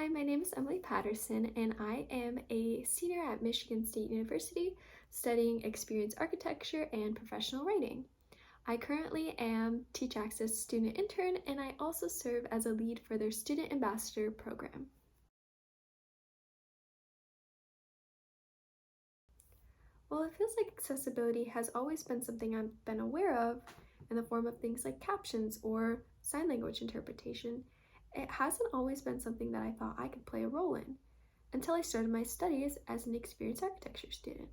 Hi, my name is Emily Paterson, and I am a senior at Michigan State University studying experience architecture and professional writing. I currently am Teach Access student intern, and I also serve as a lead for their student ambassador program. Well, it feels like accessibility has always been something I've been aware of in the form of things like captions or sign language interpretation. It hasn't always been something that I thought I could play a role in until I started my studies as an experienced architecture student.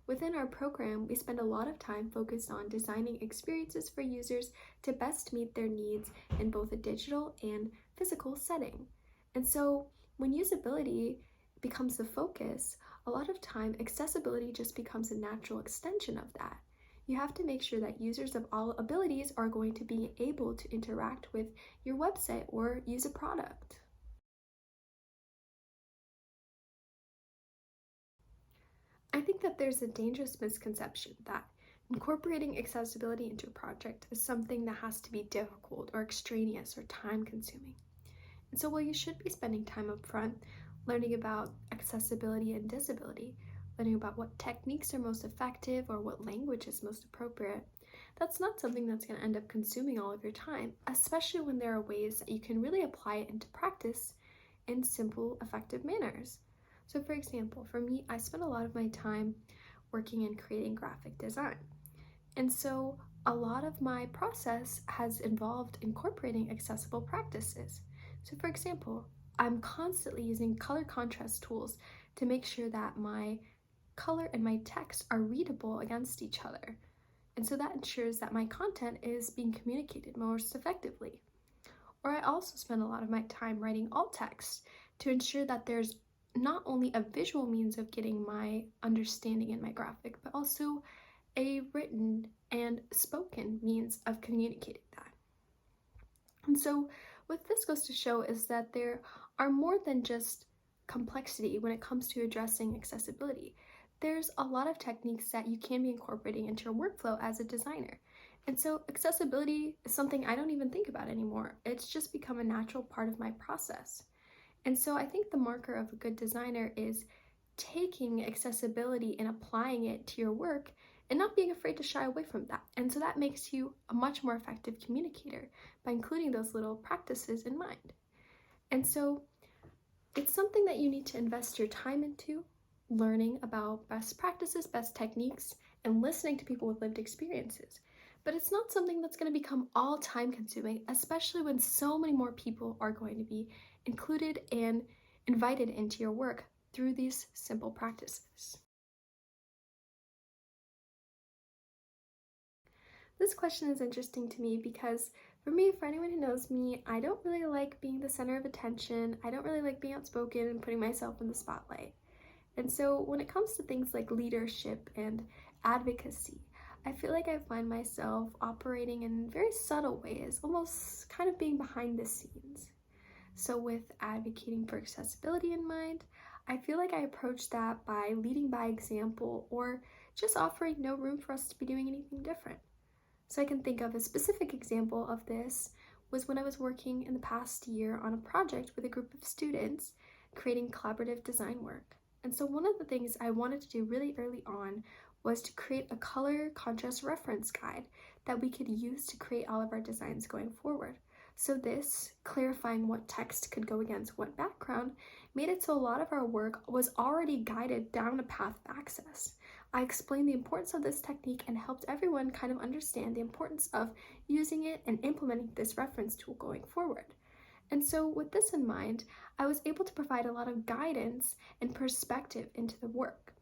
Within our program, we spend a lot of time focused on designing experiences for users to best meet their needs in both a digital and physical setting. And so, when usability becomes the focus, a lot of time accessibility just becomes a natural extension of that. You have to make sure that users of all abilities are going to be able to interact with your website or use a product. I think that there's a dangerous misconception that incorporating accessibility into a project is something that has to be difficult or extraneous or time consuming. And so while you should be spending time up front learning about accessibility and disability, learning about what techniques are most effective or what language is most appropriate, that's not something that's going to end up consuming all of your time, especially when there are ways that you can really apply it into practice in simple, effective manners. So for example, for me, I spend a lot of my time working in creating graphic design. And so a lot of my process has involved incorporating accessible practices. So for example, I'm constantly using color contrast tools to make sure that my color and my text are readable against each other. And so that ensures that my content is being communicated most effectively. Or I also spend a lot of my time writing alt text to ensure that there's not only a visual means of getting my understanding in my graphic, but also a written and spoken means of communicating that. And so what this goes to show is that there are more than just complexity when it comes to addressing accessibility. There's a lot of techniques that you can be incorporating into your workflow as a designer. And so accessibility is something I don't even think about anymore. It's just become a natural part of my process. And so I think the marker of a good designer is taking accessibility and applying it to your work and not being afraid to shy away from that. And so that makes you a much more effective communicator by including those little practices in mind. And so it's something that you need to invest your time into, learning about best practices, best techniques, and listening to people with lived experiences. But it's not something that's going to become all time consuming, especially when so many more people are going to be included and invited into your work through these simple practices. This question is interesting to me because for me, for anyone who knows me, I don't really like being the center of attention. I don't really like being outspoken and putting myself in the spotlight. And so when it comes to things like leadership and advocacy, I feel like I find myself operating in very subtle ways, almost kind of being behind the scenes. So with advocating for accessibility in mind, I feel like I approach that by leading by example or just offering no room for us to be doing anything different. So I can think of a specific example of this was when I was working in the past year on a project with a group of students creating collaborative design work. And so one of the things I wanted to do really early on was to create a color contrast reference guide that we could use to create all of our designs going forward. So this, clarifying what text could go against what background, made it so a lot of our work was already guided down a path of access. I explained the importance of this technique and helped everyone kind of understand the importance of using it and implementing this reference tool going forward. And so with this in mind, I was able to provide a lot of guidance and perspective into the work.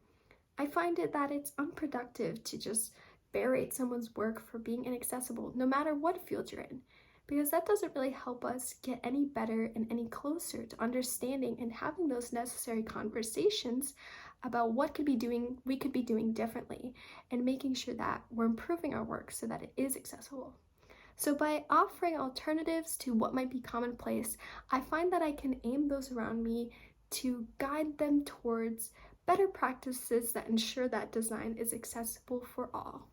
I find it that it's unproductive to just berate someone's work for being inaccessible, no matter what field you're in, because that doesn't really help us get any better and any closer to understanding and having those necessary conversations about what we could be doing differently and making sure that we're improving our work so that it is accessible. So by offering alternatives to what might be commonplace, I find that I can aim those around me to guide them towards better practices that ensure that design is accessible for all.